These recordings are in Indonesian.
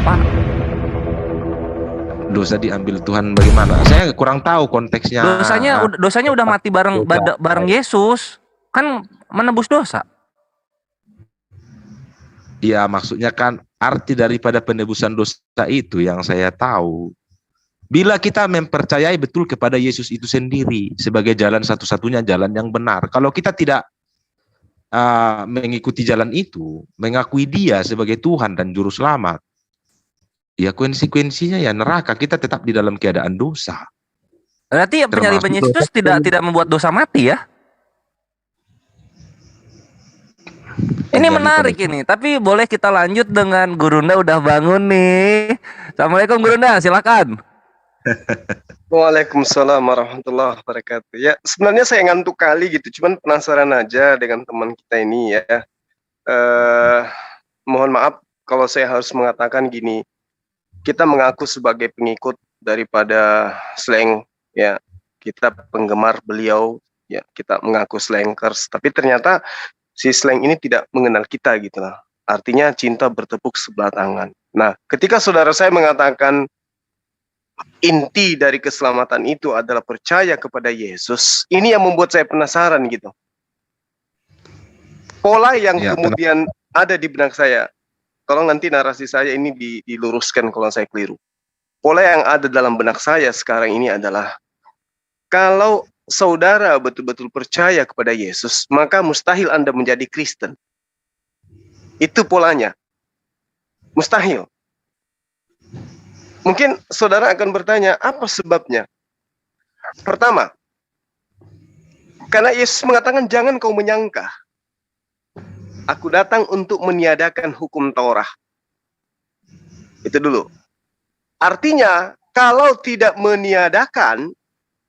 apa? Dosa diambil Tuhan bagaimana? Saya kurang tahu konteksnya. Dosanya udah mati bareng Yesus. Kan menebus dosa. Ya, maksudnya kan arti daripada penebusan dosa itu yang saya tahu. Bila kita mempercayai betul kepada Yesus itu sendiri sebagai jalan satu-satunya jalan yang benar. Kalau kita tidak mengikuti jalan itu, mengakui Dia sebagai Tuhan dan Juru Selamat, ya konsekuensinya ya neraka, kita tetap di dalam keadaan dosa. Berarti penyaliban Yesus tidak membuat dosa mati ya? Ini menarik ini, tapi boleh kita lanjut dengan Gurunda udah bangun nih. Assalamualaikum Gurunda, silakan. Waalaikumsalam warahmatullahi wabarakatuh. Ya, sebenarnya saya ngantuk kali gitu, cuman penasaran aja dengan teman kita ini ya. Mohon maaf kalau saya harus mengatakan gini. Kita mengaku sebagai pengikut daripada Slank, ya, kita penggemar beliau, ya, kita mengaku Slankers, tapi ternyata si Slank ini tidak mengenal kita gitu lah. Artinya cinta bertepuk sebelah tangan. Nah, ketika saudara saya mengatakan inti dari keselamatan itu adalah percaya kepada Yesus, ini yang membuat saya penasaran gitu. Pola yang kemudian ada di benak saya. Tolong nanti narasi saya ini diluruskan kalau saya keliru. Pola yang ada dalam benak saya sekarang ini adalah, kalau saudara betul-betul percaya kepada Yesus, maka mustahil Anda menjadi Kristen. Itu polanya. Mustahil. Mungkin saudara akan bertanya, apa sebabnya? Pertama, karena Yesus mengatakan, jangan kau menyangka Aku datang untuk meniadakan hukum Taurat. Itu dulu. Artinya, kalau tidak meniadakan,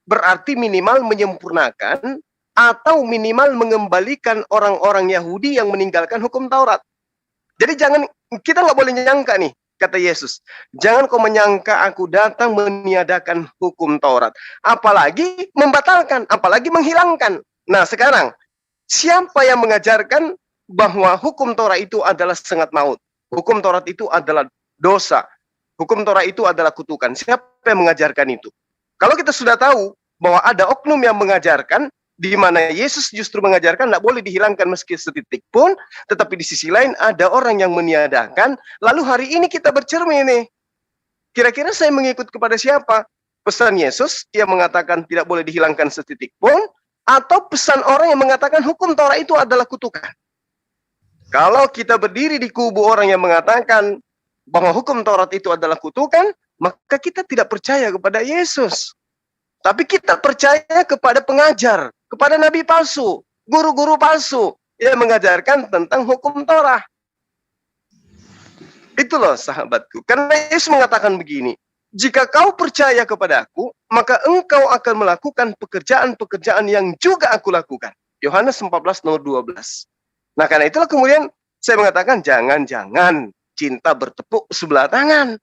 berarti minimal menyempurnakan, atau minimal mengembalikan orang-orang Yahudi yang meninggalkan hukum Taurat. Jadi kita nggak boleh nyangka nih, kata Yesus. Jangan kau menyangka aku datang meniadakan hukum Taurat. Apalagi membatalkan, apalagi menghilangkan. Nah sekarang, siapa yang mengajarkan bahwa hukum Taurat itu adalah sengat maut? Hukum Taurat itu adalah dosa. Hukum Taurat itu adalah kutukan. Siapa yang mengajarkan itu? Kalau kita sudah tahu bahwa ada oknum yang mengajarkan, di mana Yesus justru mengajarkan tidak boleh dihilangkan meski setitik pun, tetapi di sisi lain ada orang yang meniadakan. Lalu hari ini kita bercermin nih, kira-kira saya mengikut kepada siapa? Pesan Yesus yang mengatakan tidak boleh dihilangkan setitik pun, atau pesan orang yang mengatakan hukum Taurat itu adalah kutukan? Kalau kita berdiri di kubu orang yang mengatakan bahwa hukum Taurat itu adalah kutukan, maka kita tidak percaya kepada Yesus. Tapi kita percaya kepada pengajar, kepada nabi palsu, guru-guru palsu yang mengajarkan tentang hukum Taurat. Itu loh sahabatku. Karena Yesus mengatakan begini, jika kau percaya kepada aku, maka engkau akan melakukan pekerjaan-pekerjaan yang juga aku lakukan. Yohanes 14:12. Nah karena itulah kemudian saya mengatakan jangan-jangan cinta bertepuk sebelah tangan.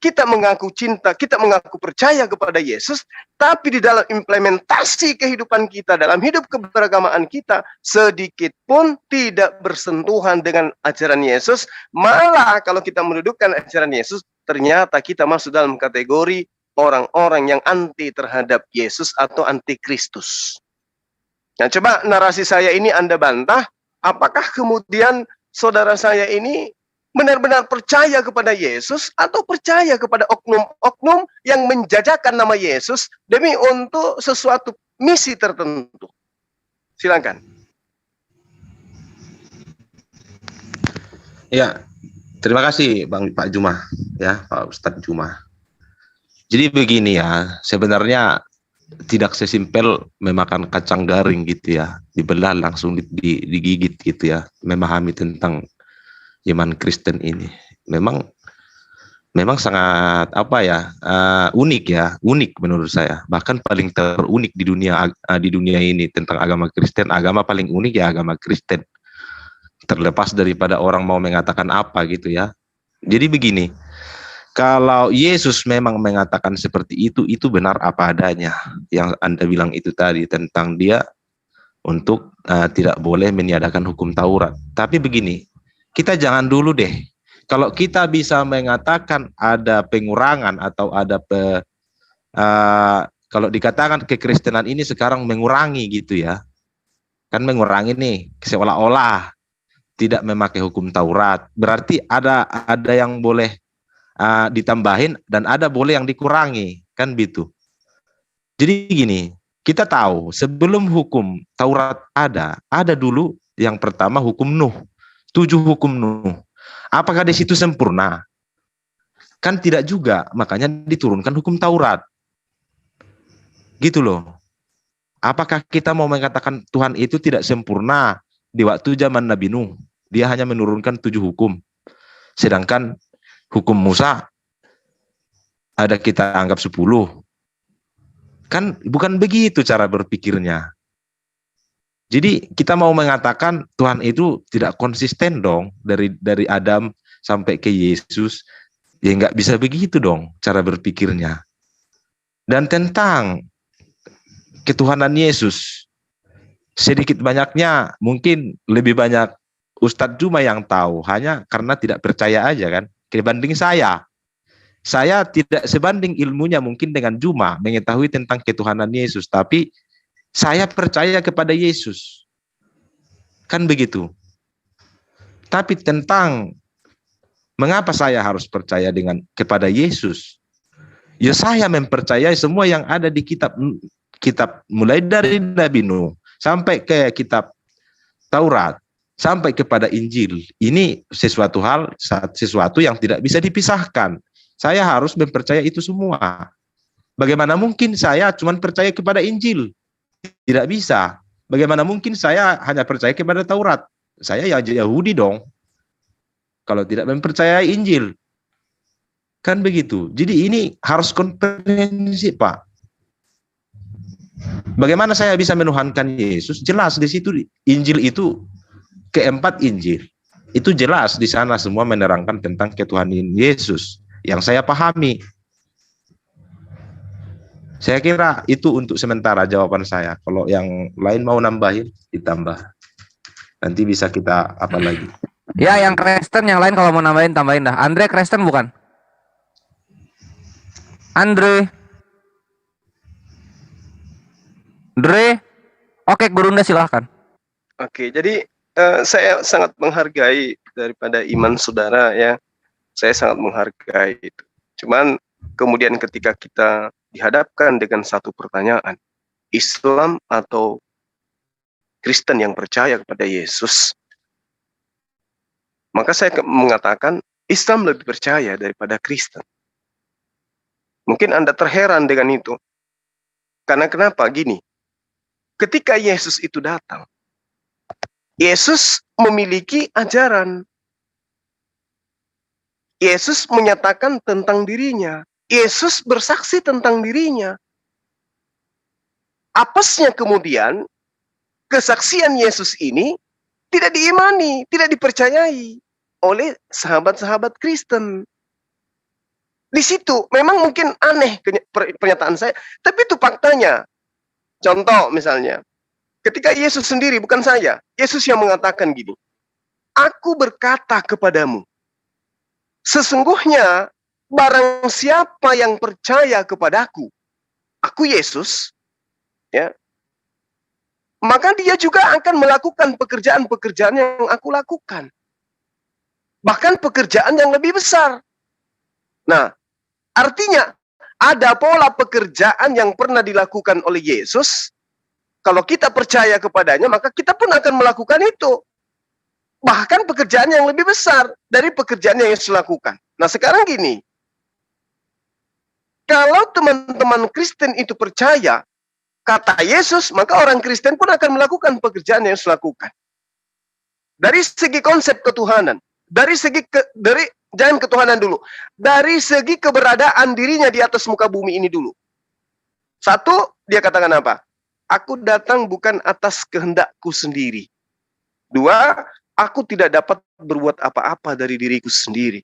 Kita mengaku cinta, kita mengaku percaya kepada Yesus, tapi di dalam implementasi kehidupan kita, dalam hidup keberagamaan kita, sedikit pun tidak bersentuhan dengan ajaran Yesus. Malah kalau kita mendudukkan ajaran Yesus, ternyata kita masuk dalam kategori orang-orang yang anti terhadap Yesus atau anti Kristus. Nah coba narasi saya ini Anda bantah. Apakah kemudian saudara saya ini benar-benar percaya kepada Yesus atau percaya kepada oknum-oknum yang menjajakan nama Yesus demi untuk sesuatu misi tertentu? Silakan. Ya, terima kasih Pak Juma, ya Pak Ustadz Juma. Jadi begini ya, sebenarnya tidak sesimpel memakan kacang garing gitu ya, dibelah langsung digigit gitu ya, memahami tentang iman Kristen ini. Memang sangat unik menurut saya, bahkan paling terunik di dunia ini tentang agama Kristen. Agama paling unik ya agama Kristen, terlepas daripada orang mau mengatakan apa gitu ya. Jadi begini, kalau Yesus memang mengatakan seperti itu benar apa adanya. Yang Anda bilang itu tadi tentang dia untuk tidak boleh meniadakan hukum Taurat. Tapi begini, kita jangan dulu deh Kalau kita bisa mengatakan ada pengurangan atau ada kalau dikatakan kekristenan ini sekarang mengurangi gitu ya, kan mengurangi nih seolah-olah tidak memakai hukum Taurat, berarti ada yang boleh ditambahin dan ada boleh yang dikurangi, kan gitu. Jadi gini, kita tahu sebelum hukum Taurat ada dulu yang pertama hukum Nuh, 7 hukum Nuh. Apakah di situ sempurna? Kan tidak juga, makanya diturunkan hukum Taurat. Gitu loh. Apakah kita mau mengatakan Tuhan itu tidak sempurna di waktu zaman Nabi Nuh? Dia hanya menurunkan 7 hukum. Sedangkan hukum Musa ada kita anggap 10. Kan bukan begitu cara berpikirnya. Jadi kita mau mengatakan Tuhan itu tidak konsisten dong dari Adam sampai ke Yesus. Ya nggak bisa begitu dong cara berpikirnya. Dan tentang ketuhanan Yesus, sedikit banyaknya mungkin lebih banyak Ustadz Juma yang tahu, hanya karena tidak percaya aja kan. Dibanding saya tidak sebanding ilmunya mungkin dengan Juma mengetahui tentang ketuhanan Yesus, tapi saya percaya kepada Yesus. Kan begitu. Tapi tentang mengapa saya harus percaya kepada Yesus? Ya saya mempercayai semua yang ada di kitab mulai dari Nabi Nuh sampai ke kitab Taurat sampai kepada Injil. Ini sesuatu yang tidak bisa dipisahkan. Saya harus mempercayai itu semua. Bagaimana mungkin saya cuma percaya kepada Injil? Tidak bisa. Bagaimana mungkin saya hanya percaya kepada Taurat? Saya ya Yahudi dong. Kalau tidak mempercayai Injil. Kan begitu. Jadi ini harus komprehensif, Pak. Bagaimana saya bisa menuhankan Yesus? Jelas di situ Injil itu keempat Injil. Itu jelas di sana semua menerangkan tentang ketuhanan Yesus yang saya pahami. Saya kira itu untuk sementara jawaban saya. Kalau yang lain mau nambahin, ditambah. Nanti bisa kita apa lagi? Ya, yang Kristen yang lain kalau mau nambahin tambahin dah. Andre Kristen bukan? Andre. Oke, Gurunda silahkan. Oke, jadi saya sangat menghargai daripada iman saudara ya. Saya sangat menghargai itu. Cuman kemudian ketika kita dihadapkan dengan satu pertanyaan, Islam atau Kristen yang percaya kepada Yesus, maka saya mengatakan Islam lebih percaya daripada Kristen. Mungkin Anda terheran dengan itu. Karena kenapa? Gini, ketika Yesus itu datang, Yesus memiliki ajaran. Yesus menyatakan tentang dirinya. Yesus bersaksi tentang dirinya. Apesnya kemudian, kesaksian Yesus ini tidak diimani, tidak dipercayai oleh sahabat-sahabat Kristen. Di situ memang mungkin aneh pernyataan saya, tapi itu faktanya. Contoh misalnya, ketika Yesus sendiri, bukan saya, Yesus yang mengatakan gini, "Aku berkata kepadamu, sesungguhnya barang siapa yang percaya kepadaku, aku Yesus, ya, maka dia juga akan melakukan pekerjaan-pekerjaan yang aku lakukan. Bahkan pekerjaan yang lebih besar." Nah, artinya ada pola pekerjaan yang pernah dilakukan oleh Yesus. Kalau kita percaya kepadanya, maka kita pun akan melakukan itu. Bahkan pekerjaan yang lebih besar dari pekerjaan yang Yesus lakukan. Nah, sekarang gini. Kalau teman-teman Kristen itu percaya kata Yesus, maka orang Kristen pun akan melakukan pekerjaan yang Yesus lakukan. Dari segi konsep ketuhanan, jangan ketuhanan dulu. Dari segi keberadaan dirinya di atas muka bumi ini dulu. Satu, dia katakan apa? Aku datang bukan atas kehendakku sendiri. Dua, aku tidak dapat berbuat apa-apa dari diriku sendiri.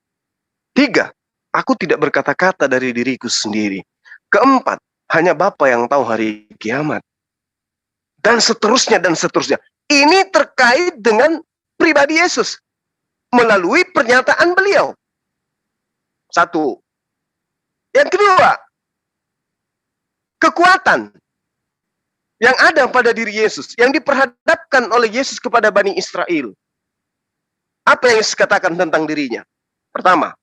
Tiga, aku tidak berkata-kata dari diriku sendiri. Keempat, hanya Bapa yang tahu hari kiamat. Dan seterusnya, dan seterusnya. Ini terkait dengan pribadi Yesus. melalui pernyataan beliau. Satu. Yang kedua, kekuatan yang ada pada diri Yesus, yang diperhadapkan oleh Yesus kepada Bani Israel. Apa yang Yesus katakan tentang dirinya? Pertama,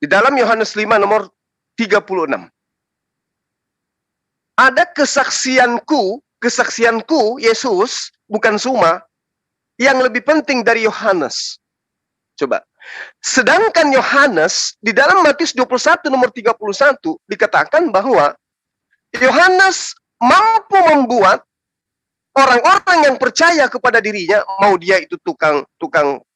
di dalam Yohanes 5 nomor 36. Ada kesaksianku Yesus, bukan Suma, yang lebih penting dari Yohanes. Coba. Sedangkan Yohanes, di dalam Matius 21 nomor 31, dikatakan bahwa Yohanes mampu membuat orang-orang yang percaya kepada dirinya, mau dia itu tukang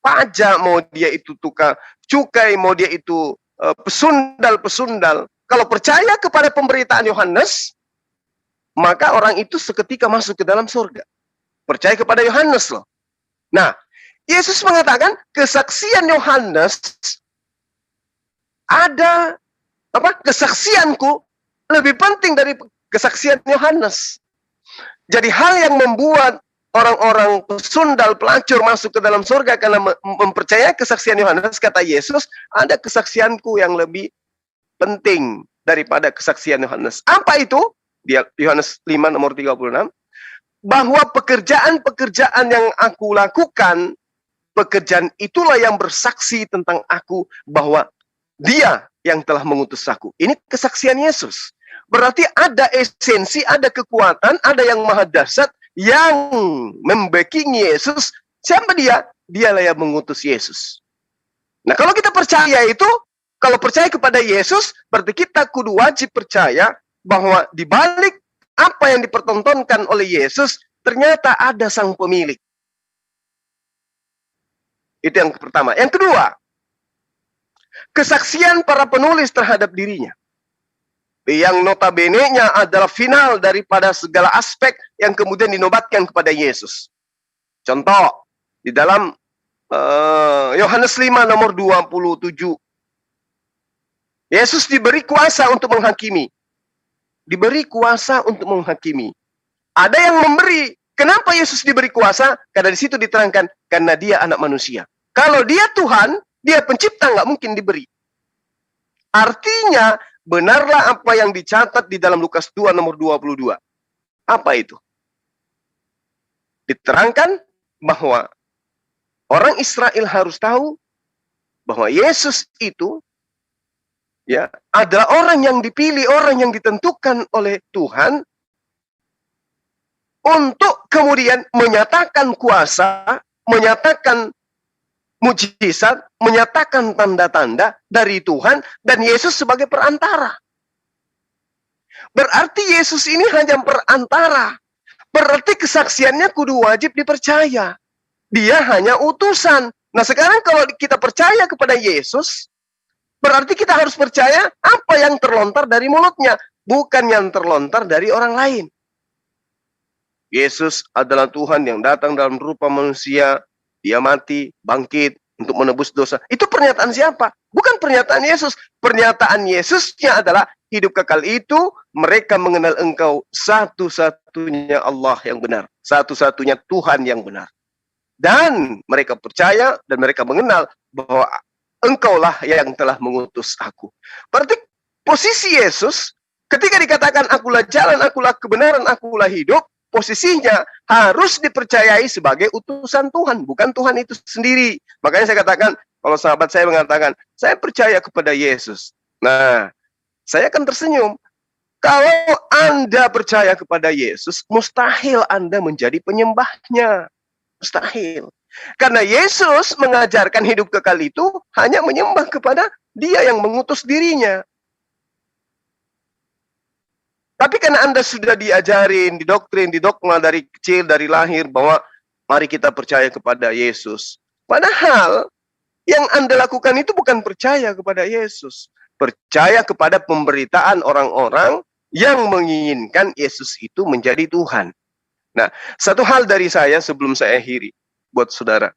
pajak, mau dia itu tukang cukai, mau dia itu pesundal-pesundal. Kalau percaya kepada pemberitaan Yohanes, maka orang itu seketika masuk ke dalam surga. Percaya kepada Yohanes loh. Nah, Yesus mengatakan kesaksian Yohanes ada kesaksianku lebih penting dari kesaksian Yohanes. Jadi hal yang membuat orang-orang pesundal, pelacur masuk ke dalam surga karena mempercayai kesaksian Yohanes, kata Yesus, ada kesaksianku yang lebih penting daripada kesaksian Yohanes. Apa itu? Di Yohanes 5 nomor 36, bahwa pekerjaan-pekerjaan yang aku lakukan, pekerjaan itulah yang bersaksi tentang aku bahwa Dia yang telah mengutus aku. Ini kesaksian Yesus. Berarti ada esensi, ada kekuatan, ada yang maha dahsyat yang membacking Yesus. Siapa dia? Dialah yang mengutus Yesus. Nah, kalau kita percaya itu, kalau percaya kepada Yesus, berarti kita kudu wajib percaya bahwa di balik apa yang dipertontonkan oleh Yesus, ternyata ada sang pemilik. Itu yang pertama. Yang kedua, kesaksian para penulis terhadap dirinya. Yang notabene-nya adalah final daripada segala aspek yang kemudian dinobatkan kepada Yesus. Contoh, di dalam Yohanes 5 nomor 27. Yesus diberi kuasa untuk menghakimi. Diberi kuasa untuk menghakimi. Ada yang memberi. Kenapa Yesus diberi kuasa? Karena di situ diterangkan, karena Dia anak manusia. Kalau Dia Tuhan, Dia pencipta, nggak mungkin diberi. Artinya, benarlah apa yang dicatat di dalam Lukas 2 nomor 22. Apa itu? Diterangkan bahwa orang Israel harus tahu bahwa Yesus itu adalah orang yang dipilih, orang yang ditentukan oleh Tuhan untuk kemudian menyatakan kuasa, menyatakan mujizat, menyatakan tanda-tanda dari Tuhan, dan Yesus sebagai perantara. Berarti Yesus ini hanya perantara. Berarti kesaksiannya kudu wajib dipercaya. Dia hanya utusan. Nah, sekarang kalau kita percaya kepada Yesus, berarti kita harus percaya apa yang terlontar dari mulutnya, bukan yang terlontar dari orang lain. Yesus adalah Tuhan yang datang dalam rupa manusia. Dia mati, bangkit untuk menebus dosa. Itu pernyataan siapa? Bukan pernyataan Yesus. Pernyataan Yesusnya adalah hidup kekal itu, mereka mengenal Engkau satu-satunya Allah yang benar. Satu-satunya Tuhan yang benar. Dan mereka percaya dan mereka mengenal bahwa Engkaulah yang telah mengutus aku. Berarti posisi Yesus ketika dikatakan akulah jalan, akulah kebenaran, akulah hidup, posisinya harus dipercayai sebagai utusan Tuhan, bukan Tuhan itu sendiri. Makanya saya katakan, kalau sahabat saya mengatakan, saya percaya kepada Yesus. Nah, saya akan tersenyum. Kalau Anda percaya kepada Yesus, mustahil Anda menjadi penyembahnya. Mustahil. Karena Yesus mengajarkan hidup kekal itu hanya menyembah kepada Dia yang mengutus dirinya. Tapi karena Anda sudah diajarin, didoktrin, didogma dari kecil, dari lahir, bahwa mari kita percaya kepada Yesus. Padahal yang Anda lakukan itu bukan percaya kepada Yesus. Percaya kepada pemberitaan orang-orang yang menginginkan Yesus itu menjadi Tuhan. Nah, satu hal dari saya sebelum saya akhiri, buat saudara.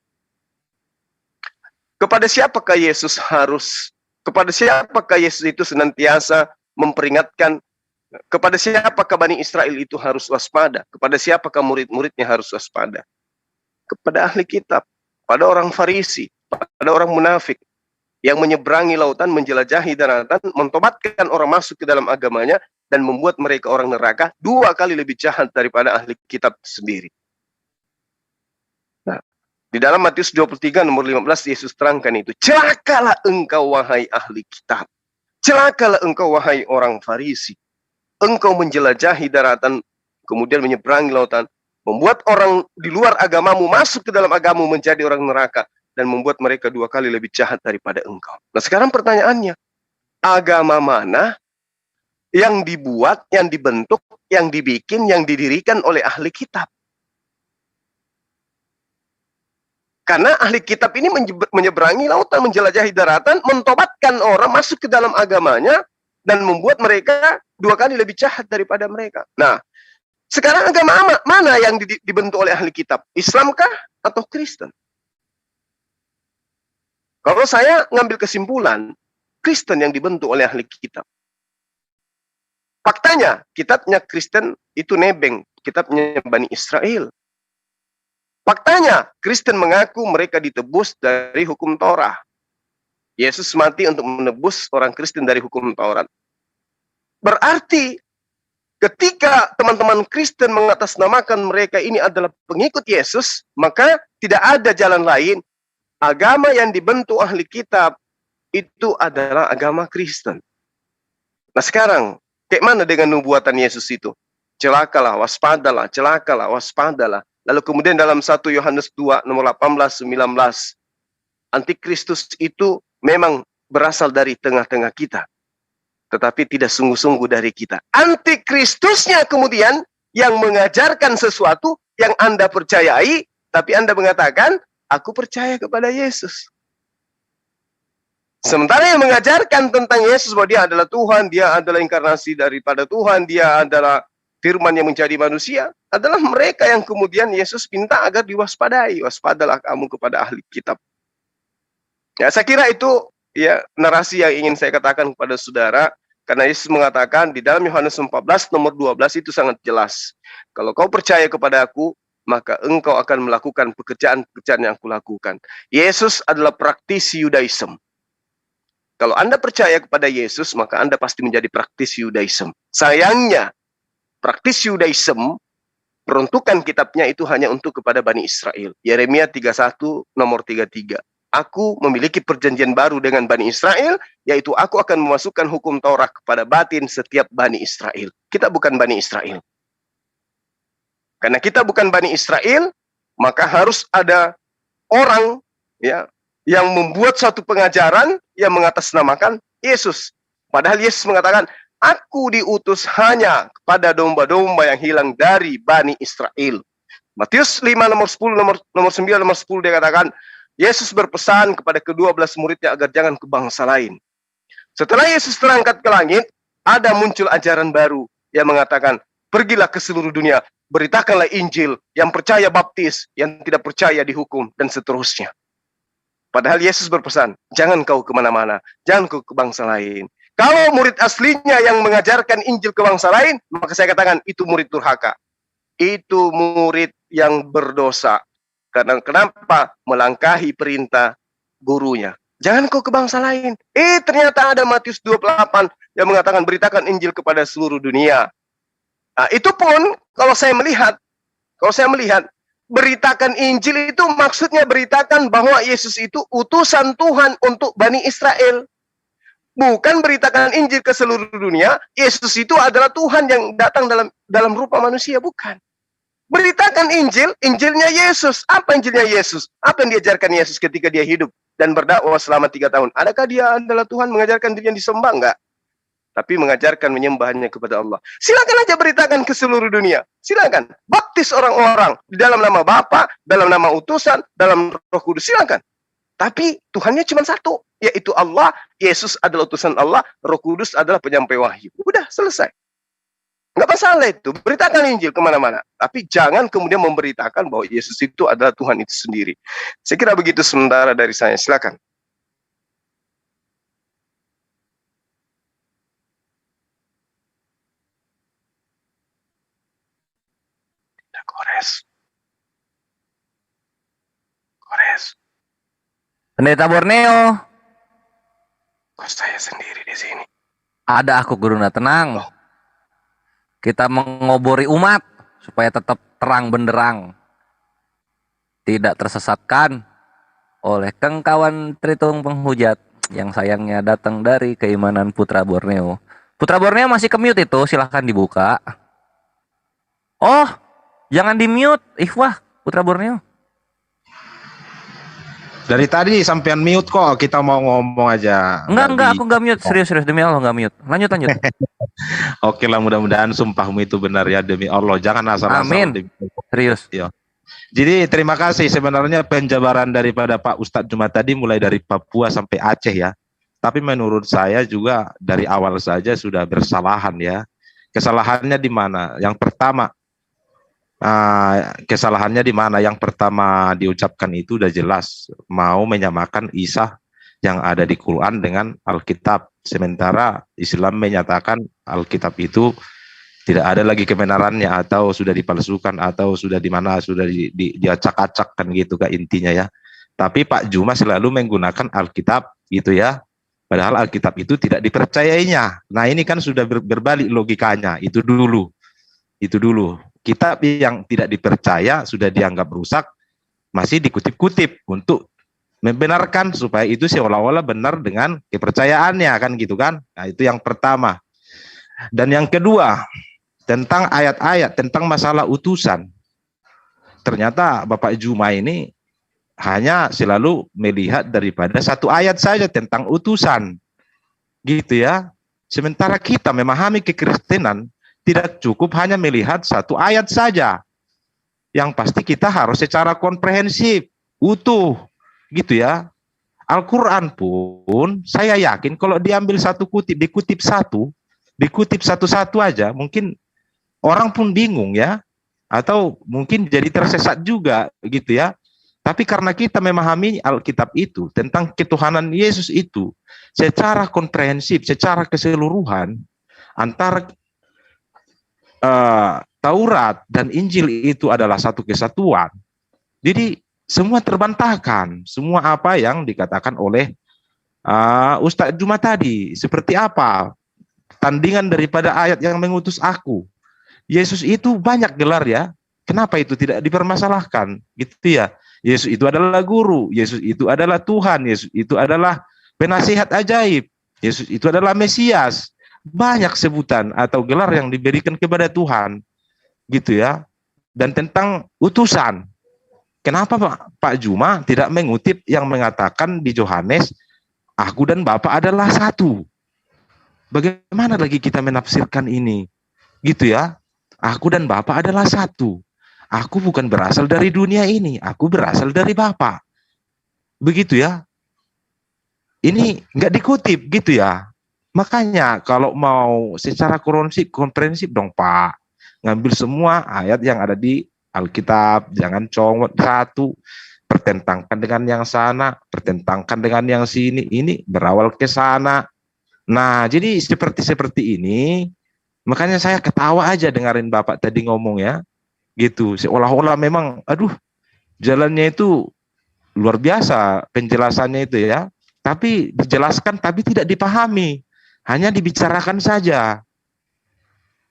Kepada siapakah Yesus itu senantiasa memperingatkan? Kepada siapakah Bani Israel itu harus waspada? Kepada siapakah murid-muridnya harus waspada? Kepada ahli kitab, pada orang Farisi, pada orang munafik yang menyeberangi lautan, menjelajahi daratan, mentobatkan orang masuk ke dalam agamanya, dan membuat mereka orang neraka 2 kali lebih jahat daripada ahli kitab sendiri. Nah, di dalam Matius 23 nomor 15 Yesus terangkan itu. Celakalah engkau wahai ahli kitab. Celakalah engkau wahai orang Farisi. Engkau menjelajahi daratan, kemudian menyeberangi lautan, membuat orang di luar agamamu masuk ke dalam agamamu menjadi orang neraka, dan membuat mereka 2 kali lebih jahat daripada engkau. Nah sekarang pertanyaannya, agama mana yang dibuat, yang dibentuk, yang dibikin, yang didirikan oleh ahli kitab? Karena ahli kitab ini menyeberangi lautan, menjelajahi daratan, mentobatkan orang masuk ke dalam agamanya, dan membuat mereka 2 kali lebih jahat daripada mereka. Nah, sekarang agama mana yang dibentuk oleh ahli kitab? Islamkah atau Kristen? Kalau saya ngambil kesimpulan, Kristen yang dibentuk oleh ahli kitab. Faktanya, kitabnya Kristen itu nebeng, kitabnya Bani Israel. Faktanya, Kristen mengaku mereka ditebus dari hukum Torah. Yesus mati untuk menebus orang Kristen dari hukum Taurat. Berarti, ketika teman-teman Kristen mengatasnamakan mereka ini adalah pengikut Yesus, maka tidak ada jalan lain. Agama yang dibentuk ahli kitab itu adalah agama Kristen. Nah sekarang, kayak mana dengan nubuatan Yesus itu? Celakalah, waspadalah, celakalah, waspadalah. Lalu kemudian dalam 1 Yohanes 2 nomor 18, 19, Antikristus itu memang berasal dari tengah-tengah kita, tetapi tidak sungguh-sungguh dari kita. Antikristusnya kemudian yang mengajarkan sesuatu yang Anda percayai, tapi Anda mengatakan, aku percaya kepada Yesus. Sementara yang mengajarkan tentang Yesus bahwa dia adalah Tuhan, dia adalah inkarnasi daripada Tuhan, dia adalah firman yang menjadi manusia, adalah mereka yang kemudian Yesus minta agar diwaspadai. Waspadalah kamu kepada ahli kitab. Ya, saya kira itu ya narasi yang ingin saya katakan kepada saudara, karena Yesus mengatakan di dalam Yohanes 14 nomor 12 itu sangat jelas. Kalau kau percaya kepada aku, maka engkau akan melakukan pekerjaan-pekerjaan yang aku lakukan. Yesus adalah praktisi Yudaism. Kalau Anda percaya kepada Yesus, maka Anda pasti menjadi praktisi Yudaism. Sayangnya, praktisi Yudaism, peruntukan kitabnya itu hanya untuk kepada Bani Israel. Yeremia 31 nomor 33. Aku memiliki perjanjian baru dengan Bani Israel, yaitu aku akan memasukkan hukum Taurat kepada batin setiap Bani Israel. Kita bukan Bani Israel. Karena kita bukan Bani Israel, maka harus ada orang ya yang membuat suatu pengajaran yang mengatasnamakan Yesus. Padahal Yesus mengatakan, aku diutus hanya kepada domba-domba yang hilang dari Bani Israel. Matius 5 nomor 10, nomor 9, nomor 10 dia katakan, Yesus berpesan kepada ke-12 muridnya agar jangan ke bangsa lain. Setelah Yesus terangkat ke langit, ada muncul ajaran baru yang mengatakan, pergilah ke seluruh dunia, beritakanlah Injil, yang percaya baptis, yang tidak percaya dihukum, dan seterusnya. Padahal Yesus berpesan, jangan kau kemana-mana, jangan kau ke bangsa lain. Kalau murid aslinya yang mengajarkan Injil ke bangsa lain, maka saya katakan itu murid durhaka. Itu murid yang berdosa. Karena kenapa? Melangkahi perintah gurunya. Jangan kau ke bangsa lain. Ternyata ada Matius 28 yang mengatakan beritakan Injil kepada seluruh dunia. Nah, itu pun kalau saya melihat, beritakan Injil itu maksudnya beritakan bahwa Yesus itu utusan Tuhan untuk Bani Israel. Bukan beritakan Injil ke seluruh dunia, Yesus itu adalah Tuhan yang datang dalam rupa manusia, bukan. Beritakan Injil, Injilnya Yesus. Apa Injilnya Yesus? Apa yang diajarkan Yesus ketika dia hidup dan berdakwah selama 3 tahun? Adakah dia adalah Tuhan mengajarkan dirinya disembah? Enggak. Tapi mengajarkan menyembahnya kepada Allah. Silakan aja beritakan ke seluruh dunia. Silakan. Baptis orang-orang di dalam nama Bapa, dalam nama utusan, dalam Roh Kudus. Silakan. Tapi Tuhannya cuma satu, yaitu Allah. Yesus adalah utusan Allah, Roh Kudus adalah penyampai wahyu. Udah, selesai. Nggak masalah itu. Beritakan Injil kemana-mana. Tapi jangan kemudian memberitakan bahwa Yesus itu adalah Tuhan itu sendiri. Saya kira begitu sementara dari saya. Silakan. Kores. Pendeta Borneo. Kok saya sendiri di sini? Ada aku Gurunda, tenang. Kita mengobori umat supaya tetap terang benderang. Tidak tersesatkan oleh kengkawan Tritung penghujat yang sayangnya datang dari keimanan Putra Borneo. Putra Borneo masih ke-mute itu, silahkan dibuka. Oh, jangan di-mute, Ikhwah, Putra Borneo. Dari tadi sampean mute kok, kita mau ngomong aja. Enggak, aku enggak mute, serius demi Allah enggak mute. Lanjut. Oke lah, mudah-mudahan sumpahmu itu benar ya, demi Allah. Jangan asal-asal. Amin. Serius. Ya. Jadi terima kasih, sebenarnya penjabaran daripada Pak Ustadz Jumat tadi mulai dari Papua sampai Aceh ya. Tapi menurut saya juga dari awal saja sudah bersalahan ya. Kesalahannya di mana? Yang pertama, kesalahannya di mana? Yang pertama diucapkan itu udah jelas, mau menyamakan Isa yang ada di Quran dengan Alkitab. Sementara Islam menyatakan Alkitab itu tidak ada lagi kebenarannya, atau sudah dipalsukan, atau sudah di mana, sudah diacak-acak kan gitu kan intinya ya. Tapi Pak Juma selalu menggunakan Alkitab gitu ya. Padahal Alkitab itu tidak dipercayainya. Nah ini kan sudah berbalik logikanya. Itu dulu. Kitab yang tidak dipercaya sudah dianggap rusak, masih dikutip-kutip untuk membenarkan supaya itu seolah-olah benar dengan kepercayaannya kan gitu kan. Nah itu yang pertama. Dan yang kedua, tentang ayat-ayat, tentang masalah utusan. Ternyata Bapak Juma ini hanya selalu melihat daripada satu ayat saja tentang utusan. Gitu ya. Sementara kita memahami kekristenan tidak cukup hanya melihat satu ayat saja. Yang pasti kita harus secara komprehensif, utuh. Gitu ya. Al-Quran pun saya yakin kalau diambil satu kutip, dikutip satu-satu aja, mungkin orang pun bingung ya, atau mungkin jadi tersesat juga gitu ya. Tapi karena kita memahami Alkitab itu tentang ketuhanan Yesus itu secara komprehensif, secara keseluruhan, antara Taurat dan Injil itu adalah satu kesatuan. Jadi semua terbantahkan, semua apa yang dikatakan oleh Ustadz Juma tadi. Seperti apa tandingan daripada ayat yang mengutus aku. Yesus itu banyak gelar ya. Kenapa itu tidak dipermasalahkan? Gitu ya. Yesus itu adalah guru, Yesus itu adalah Tuhan, Yesus itu adalah penasihat ajaib, Yesus itu adalah Mesias. Banyak sebutan atau gelar yang diberikan kepada Tuhan. Gitu ya. Dan tentang utusan. Kenapa Pak Juma tidak mengutip yang mengatakan di Yohanes, aku dan Bapa adalah satu? Bagaimana lagi kita menafsirkan ini? Gitu ya. Aku dan Bapa adalah satu. Aku bukan berasal dari dunia ini, aku berasal dari Bapa. Begitu ya. Ini nggak dikutip gitu ya. Makanya kalau mau secara komprehensif dong Pak, ngambil semua ayat yang ada di Alkitab, jangan comot satu, pertentangkan dengan yang sana, pertentangkan dengan yang sini, ini berawal ke sana. Nah, jadi seperti ini, makanya saya ketawa aja dengerin Bapak tadi ngomong ya. Gitu, seolah-olah memang jalannya itu luar biasa penjelasannya itu ya, tapi dijelaskan tapi tidak dipahami, hanya dibicarakan saja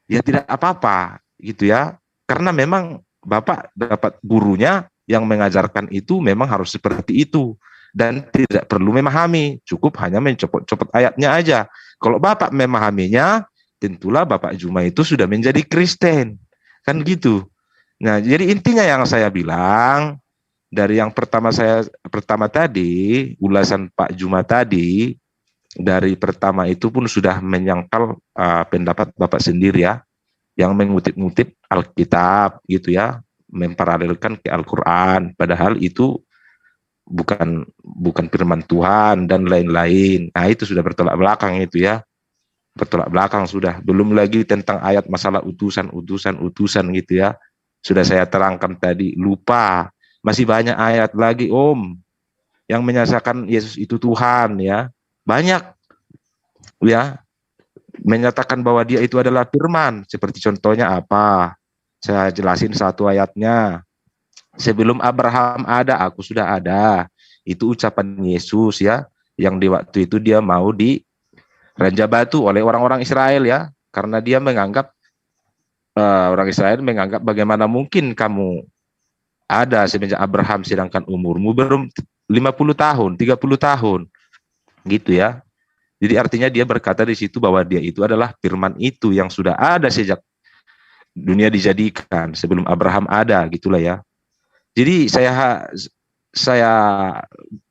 ya, tidak apa-apa gitu ya, karena memang Bapak dapat gurunya yang mengajarkan itu memang harus seperti itu dan tidak perlu memahami, cukup hanya mencopot-copot ayatnya aja. Kalau Bapak memahaminya, tentulah Bapak Juma itu sudah menjadi Kristen kan gitu. Nah, jadi intinya yang saya bilang dari yang pertama tadi, ulasan Pak Juma tadi, dari pertama itu pun sudah menyangkal pendapat Bapak sendiri ya, yang mengutip-ngutip Alkitab gitu ya, memparalelkan ke Al-Quran, padahal itu bukan firman Tuhan dan lain-lain. Nah, itu sudah bertolak belakang itu ya. Bertolak belakang sudah. Belum lagi tentang ayat masalah utusan gitu ya. Sudah saya terangkan tadi, lupa. Masih banyak ayat lagi Om yang menyatakan Yesus itu Tuhan ya. Banyak ya, menyatakan bahwa dia itu adalah firman. Seperti contohnya apa? Saya jelasin satu ayatnya. Sebelum Abraham ada, aku sudah ada. Itu ucapan Yesus ya, yang di waktu itu dia mau di Raja Batu oleh orang-orang Israel ya, karena dia menganggap orang Israel menganggap bagaimana mungkin kamu ada semenjak Abraham sedangkan umurmu belum 50 tahun, 30 tahun. Gitu ya. Jadi artinya dia berkata di situ bahwa dia itu adalah firman itu yang sudah ada sejak dunia dijadikan, sebelum Abraham ada, gitulah ya. Jadi saya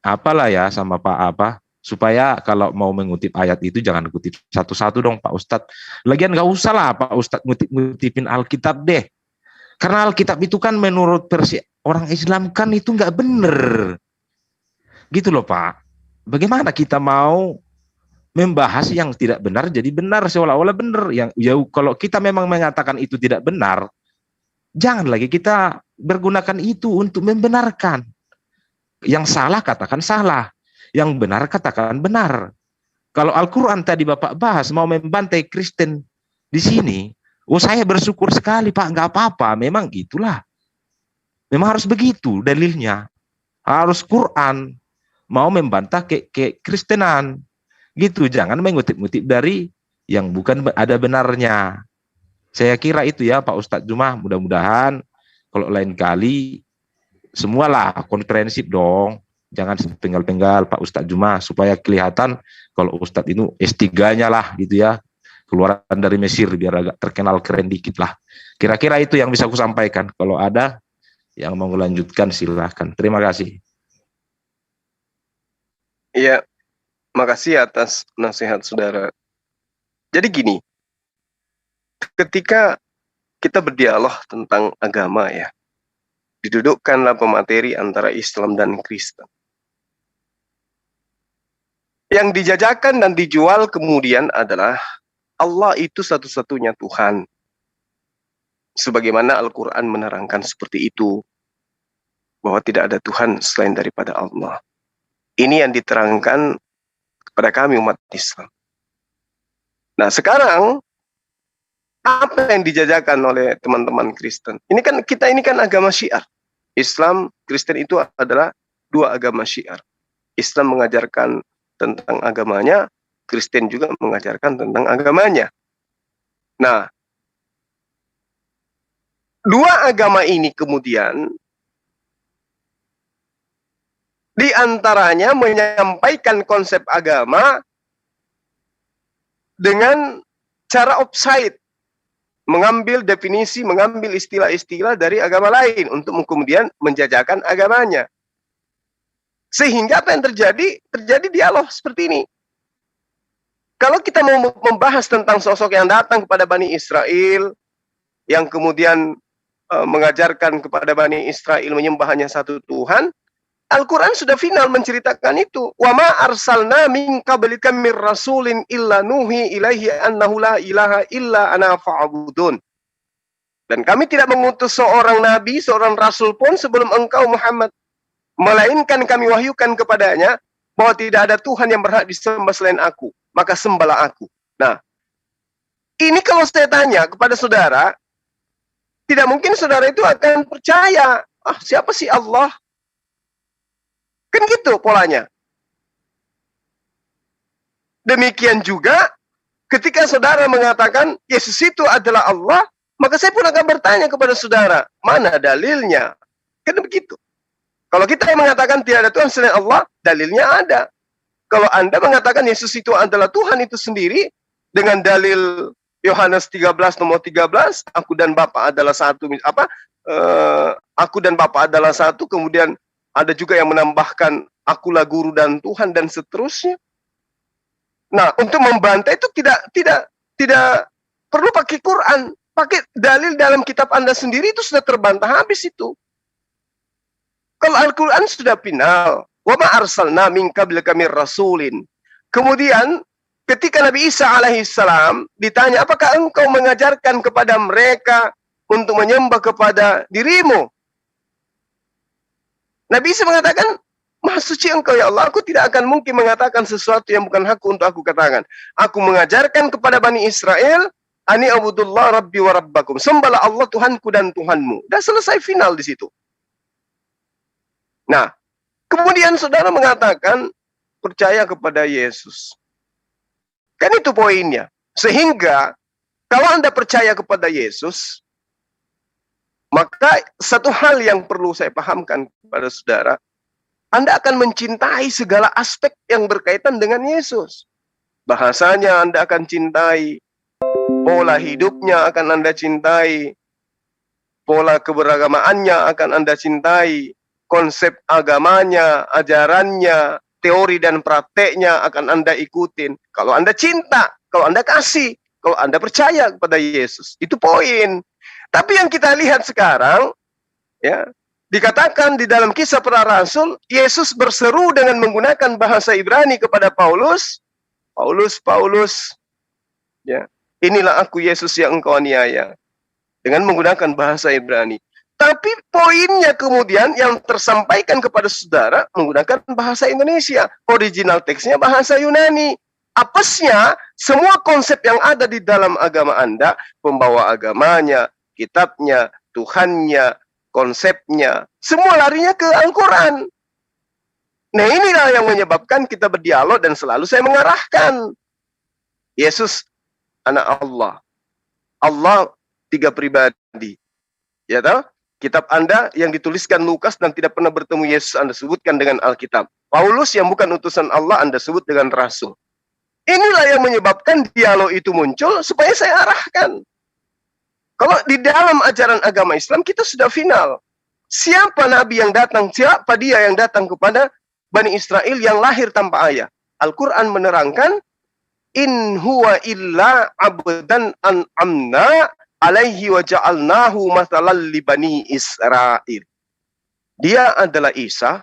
apalah ya sama Pak apa, supaya kalau mau mengutip ayat itu jangan kutip satu-satu dong Pak Ustadz. Lagian nggak usah lah Pak Ustadz ngutipin Alkitab deh. Karena Alkitab itu kan menurut versi orang Islam kan itu nggak bener. Gitu loh Pak. Bagaimana kita mau membahas yang tidak benar jadi benar seolah-olah benar. Yang ya kalau kita memang mengatakan itu tidak benar, jangan lagi kita bergunakan itu untuk membenarkan. Yang salah katakan salah, yang benar katakan benar. Kalau Al-Quran tadi Bapak bahas mau membantai Kristen di sini, oh saya bersyukur sekali Pak, nggak apa-apa, memang gitulah. Memang harus begitu dalilnya. Harus Quran mau membantah ke Kristenan. Gitu, jangan mengutip-ngutip dari yang bukan ada benarnya. Saya kira itu ya Pak Ustadz Jumah, mudah-mudahan kalau lain kali semualah konferensi dong. Jangan sepenggal-penggal Pak Ustadz Jumah, supaya kelihatan kalau Ustadz itu S3-nya lah gitu ya. Keluaran dari Mesir biar agak terkenal keren dikit lah. Kira-kira itu yang bisa aku sampaikan. Kalau ada yang mau melanjutkan silahkan. Terima kasih. Iya, makasih atas nasihat saudara. Jadi gini, ketika kita berdialog tentang agama ya, didudukkanlah pemateri antara Islam dan Kristen. Yang dijajakan dan dijual kemudian adalah Allah itu satu-satunya Tuhan. Sebagaimana Al-Quran menerangkan seperti itu, bahwa tidak ada Tuhan selain daripada Allah. Ini yang diterangkan kepada kami umat Islam. Nah sekarang, apa yang dijajakan oleh teman-teman Kristen? Ini kan agama syiar. Islam, Kristen itu adalah dua agama syiar. Islam mengajarkan tentang agamanya, Kristen juga mengajarkan tentang agamanya. Nah, dua agama ini kemudian di antaranya menyampaikan konsep agama dengan cara offside, mengambil definisi, mengambil istilah-istilah dari agama lain untuk kemudian menjajakan agamanya. Sehingga apa yang terjadi? Terjadi dialog seperti ini. Kalau kita mau membahas tentang sosok yang datang kepada Bani Israel, yang kemudian mengajarkan kepada Bani Israel menyembah hanya satu Tuhan, Al-Quran sudah final menceritakan itu. Wa ma arsalna min qablika mir rasulin illa nuhi ilaihi annahu la ilaha illa ana fa'budun. Dan kami tidak mengutus seorang nabi, seorang rasul pun sebelum engkau Muhammad, melainkan kami wahyukan kepadanya bahwa tidak ada Tuhan yang berhak disembah selain aku, maka sembahlah aku. Nah, ini kalau saya tanya kepada saudara, tidak mungkin saudara itu akan percaya, siapa sih Allah? Kan gitu polanya. Demikian juga ketika saudara mengatakan Yesus itu adalah Allah, maka saya pun akan bertanya kepada saudara, mana dalilnya? Kan begitu. Kalau kita yang mengatakan tidak ada Tuhan selain Allah, dalilnya ada. Kalau Anda mengatakan Yesus itu adalah Tuhan itu sendiri, dengan dalil Yohanes 13 nomor 13, aku dan Bapa adalah satu, aku dan Bapa adalah satu, kemudian ada juga yang menambahkan akulah guru dan Tuhan dan seterusnya. Nah, untuk membantah itu tidak perlu pakai Quran, pakai dalil dalam kitab Anda sendiri itu sudah terbantah habis itu. Kalau Al-Quran sudah final, wa ma arsalna min qablika mir rasulin. Kemudian ketika Nabi Isa alaihissalam ditanya, apakah engkau mengajarkan kepada mereka untuk menyembah kepada dirimu? Nabi Isa mengatakan, Maha suci engkau ya Allah, aku tidak akan mungkin mengatakan sesuatu yang bukan hakku untuk aku katakan. Aku mengajarkan kepada Bani Israel, ani abudullah rabbi wa rabbakum. Sembahlah Allah Tuhanku dan Tuhanmu. Dah selesai final di situ. Nah, Kemudian saudara mengatakan percaya kepada Yesus. Kan itu poinnya. Sehingga kalau Anda percaya kepada Yesus, maka satu hal yang perlu saya pahamkan kepada saudara, Anda akan mencintai segala aspek yang berkaitan dengan Yesus. Bahasanya Anda akan cintai, pola hidupnya akan Anda cintai, pola keberagamaannya akan Anda cintai, konsep agamanya, ajarannya, teori dan prakteknya akan Anda ikutin. Kalau Anda cinta, kalau Anda kasih, kalau Anda percaya kepada Yesus. Itu poin. Tapi yang kita lihat sekarang, ya, dikatakan di dalam Kisah Para Rasul, Yesus berseru dengan menggunakan bahasa Ibrani kepada Paulus, Paulus, ya, inilah aku Yesus yang engkau aniaya, dengan menggunakan bahasa Ibrani. Tapi poinnya kemudian yang tersampaikan kepada saudara menggunakan bahasa Indonesia. Original teksnya bahasa Yunani. Apesnya, semua konsep yang ada di dalam agama Anda, pembawa agamanya, kitabnya, Tuhannya, konsepnya, semua larinya ke Al-Quran. Nah, inilah yang menyebabkan kita berdialog dan selalu saya mengarahkan. Yesus, anak Allah. Allah tiga pribadi. Ya tahu? Kitab Anda yang dituliskan Lukas dan tidak pernah bertemu Yesus Anda sebutkan dengan Alkitab. Paulus yang bukan utusan Allah Anda sebut dengan rasul. Inilah yang menyebabkan dialog itu muncul supaya saya arahkan. Kalau di dalam ajaran agama Islam kita sudah final. Siapa nabi yang datang? Siapa dia yang datang kepada Bani Israel yang lahir tanpa ayah? Al-Quran menerangkan, in huwa illa abdan an'amna alaihi wa ja'alnahu mathalan li Bani Israel. Dia adalah Isa,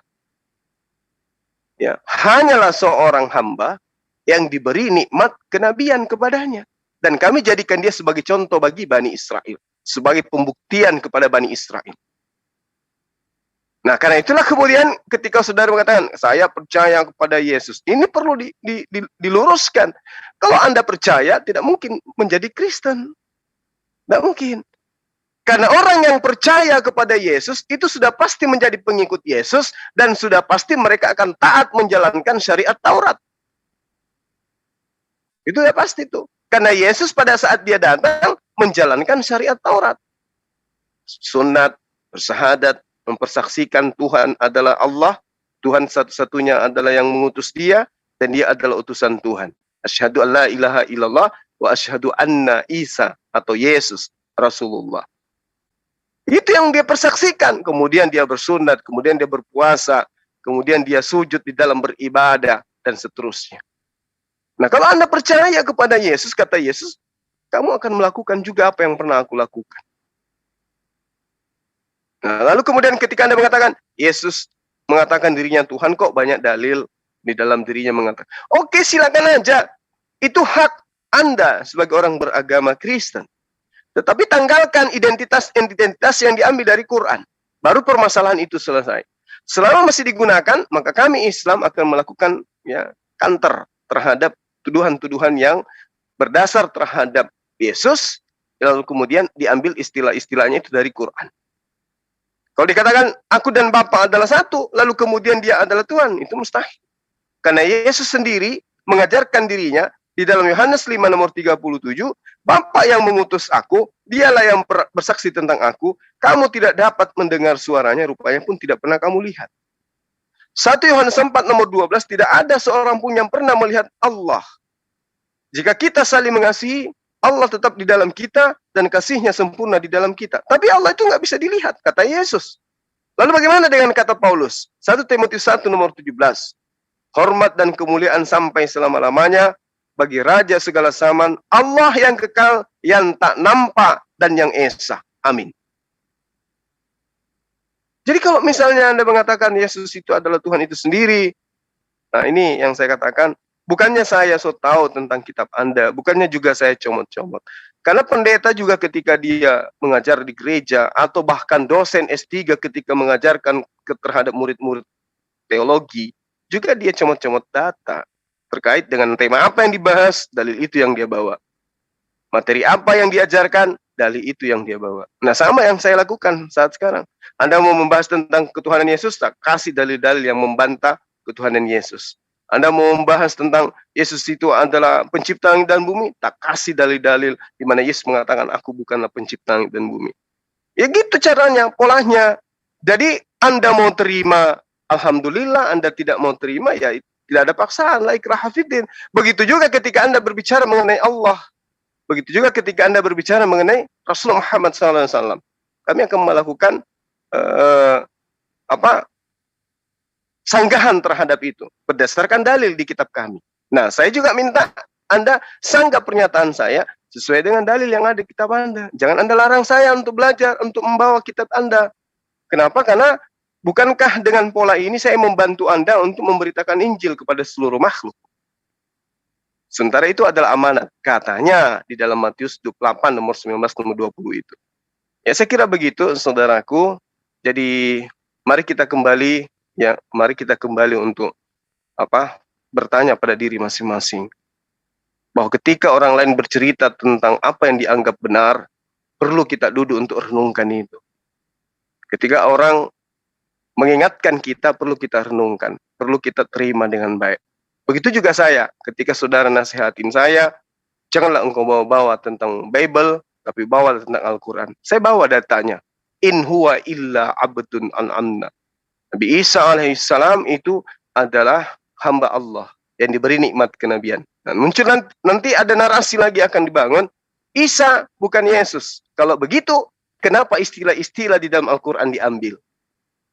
ya, hanyalah seorang hamba yang diberi nikmat kenabian kepadanya. Dan kami jadikan dia sebagai contoh bagi Bani Israel. Sebagai pembuktian kepada Bani Israel. Nah, karena itulah kemudian ketika saudara mengatakan, saya percaya kepada Yesus. Ini perlu diluruskan. Kalau Anda percaya, tidak mungkin menjadi Kristen. Tidak mungkin. Karena orang yang percaya kepada Yesus, itu sudah pasti menjadi pengikut Yesus, dan sudah pasti mereka akan taat menjalankan syariat Taurat. Itu sudah pasti tuh. Karena Yesus pada saat dia datang, menjalankan syariat Taurat. Sunat, bersahadat, mempersaksikan Tuhan adalah Allah, Tuhan satu-satunya adalah yang mengutus dia, dan dia adalah utusan Tuhan. Asyhadu an la ilaha illallah wa asyhadu anna Isa atau Yesus Rasulullah. Itu yang dia persaksikan. Kemudian dia bersunat, kemudian dia berpuasa, kemudian dia sujud di dalam beribadah, dan seterusnya. Nah, kalau Anda percaya kepada Yesus, kata Yesus, kamu akan melakukan juga apa yang pernah aku lakukan. Nah, lalu kemudian ketika Anda mengatakan, Yesus mengatakan dirinya Tuhan, kok banyak dalil di dalam dirinya mengatakan. Oke, silakan aja. Itu hak Anda sebagai orang beragama Kristen. Tetapi tanggalkan identitas yang diambil dari Quran. Baru permasalahan itu selesai. Selama masih digunakan, maka kami Islam akan melakukan counter terhadap tuduhan-tuduhan yang berdasar terhadap Yesus, lalu kemudian diambil istilah-istilahnya itu dari Quran. Kalau dikatakan aku dan Bapa adalah satu, lalu kemudian dia adalah Tuhan, itu mustahil. Karena Yesus sendiri mengajarkan dirinya di dalam Yohanes 5 nomor 37, Bapa yang mengutus aku, dialah yang bersaksi tentang aku, kamu tidak dapat mendengar suaranya, rupanya pun tidak pernah kamu lihat. 1 Yohanes 4 nomor 12, tidak ada seorang pun yang pernah melihat Allah. Jika kita saling mengasihi, Allah tetap di dalam kita dan kasihnya sempurna di dalam kita. Tapi Allah itu nggak bisa dilihat, kata Yesus. Lalu bagaimana dengan kata Paulus? 1 Timotius 1 nomor 17. Hormat dan kemuliaan sampai selama-lamanya bagi Raja segala zaman, Allah yang kekal, yang tak nampak dan yang esa. Amin. Jadi kalau misalnya Anda mengatakan Yesus itu adalah Tuhan itu sendiri, nah ini yang saya katakan, bukannya saya so tahu tentang kitab Anda, bukannya juga saya comot-comot. Karena pendeta juga ketika dia mengajar di gereja, atau bahkan dosen S3 ketika mengajarkan terhadap murid-murid teologi, juga dia comot-comot data terkait dengan tema apa yang dibahas, dalil itu yang dia bawa. Materi apa yang diajarkan, dalih itu yang dia bawa. Nah, sama yang saya lakukan saat sekarang. Anda mau membahas tentang ketuhanan Yesus, tak kasih dalil-dalil yang membantah ketuhanan Yesus. Anda mau membahas tentang Yesus itu adalah pencipta langit dan bumi, tak kasih dalil-dalil di mana Yesus mengatakan aku bukanlah pencipta langit dan bumi. Ya gitu caranya, polanya. Jadi Anda mau terima, alhamdulillah. Anda tidak mau terima, ya tidak ada paksaan, la ikraha fiddin. Begitu juga ketika Anda berbicara mengenai Allah. Begitu juga ketika Anda berbicara mengenai Rasulullah Muhammad SAW. Kami akan melakukan sanggahan terhadap itu berdasarkan dalil di kitab kami. Nah, saya juga minta Anda sanggah pernyataan saya sesuai dengan dalil yang ada di kitab Anda. Jangan Anda larang saya untuk belajar, untuk membawa kitab Anda. Kenapa? Karena bukankah dengan pola ini saya membantu Anda untuk memberitakan Injil kepada seluruh makhluk? Sementara itu adalah amanat. Katanya di dalam Matius 28 nomor 19 nomor 20 itu. Ya, saya kira begitu, saudaraku. Jadi mari kita kembali untuk bertanya pada diri masing-masing. Bahwa ketika orang lain bercerita tentang apa yang dianggap benar, perlu kita duduk untuk renungkan itu. Ketika orang mengingatkan kita, perlu kita renungkan, perlu kita terima dengan baik. Begitu juga saya, ketika saudara nasihatin saya, janganlah engkau bawa-bawa tentang Bible, tapi bawa tentang Al-Quran. Saya bawa datanya. In huwa illa abdun an'amna. Nabi Isa alaihissalam itu adalah hamba Allah yang diberi nikmat kenabian. Dan muncul nanti ada narasi lagi akan dibangun. Isa bukan Yesus. Kalau begitu, kenapa istilah-istilah di dalam Al-Quran diambil?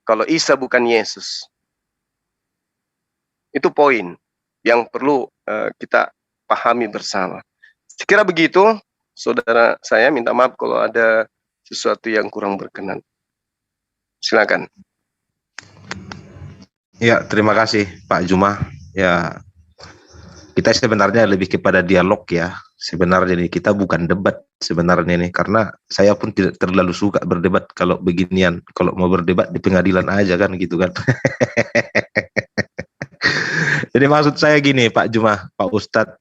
Kalau Isa bukan Yesus. Itu poin yang perlu kita pahami bersama. Sekira begitu, saudara saya minta maaf kalau ada sesuatu yang kurang berkenan. Silakan. Ya, terima kasih Pak Juma. Ya, kita sebenarnya lebih kepada dialog ya. Sebenarnya ini kita bukan debat sebenarnya ini, karena saya pun tidak terlalu suka berdebat kalau beginian. Kalau mau berdebat di pengadilan aja kan gitu kan. Jadi maksud saya gini Pak Juma, Pak Ustadz,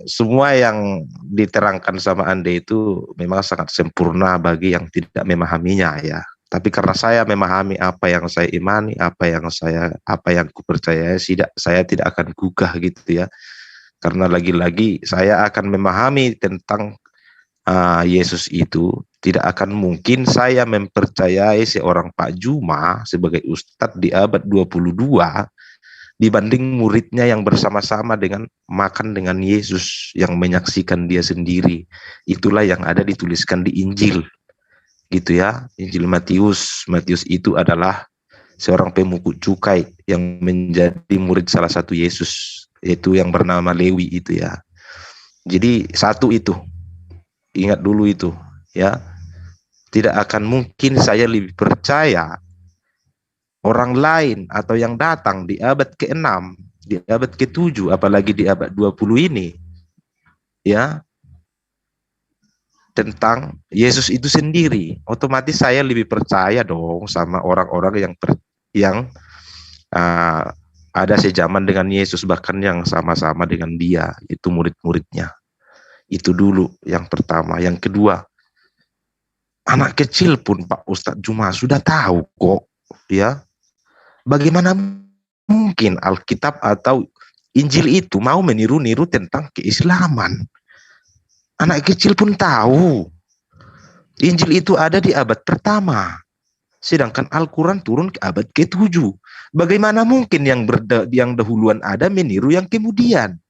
semua yang diterangkan sama Anda itu memang sangat sempurna bagi yang tidak memahaminya ya. Tapi karena saya memahami apa yang saya imani, apa yang kupercayai, saya tidak akan gugah gitu ya. Karena lagi-lagi saya akan memahami tentang Yesus itu. Tidak akan mungkin saya mempercayai seorang Pak Juma sebagai ustadz di abad 22 dibanding muridnya yang bersama-sama makan dengan Yesus, yang menyaksikan dia sendiri. Itulah yang ada dituliskan di Injil. Gitu ya, Injil Matius. Matius itu adalah seorang pemungut cukai yang menjadi murid salah satu Yesus, yaitu yang bernama Lewi itu ya. Jadi satu itu, ingat dulu itu ya. Tidak akan mungkin saya lebih percaya orang lain atau yang datang di abad ke-6, di abad ke-7, apalagi di abad 20 ini ya, tentang Yesus itu sendiri. Otomatis saya lebih percaya dong sama orang-orang yang ada sejaman dengan Yesus, bahkan yang sama-sama dengan dia, itu murid-muridnya. Itu dulu yang pertama. Yang kedua, anak kecil pun Pak Ustadz Juma sudah tahu kok ya. Bagaimana mungkin Alkitab atau Injil itu mau meniru-niru tentang keislaman? Anak kecil pun tahu Injil itu ada di abad pertama, sedangkan Al-Quran turun ke abad ke-7. Bagaimana mungkin yang dahuluan ada meniru yang kemudian?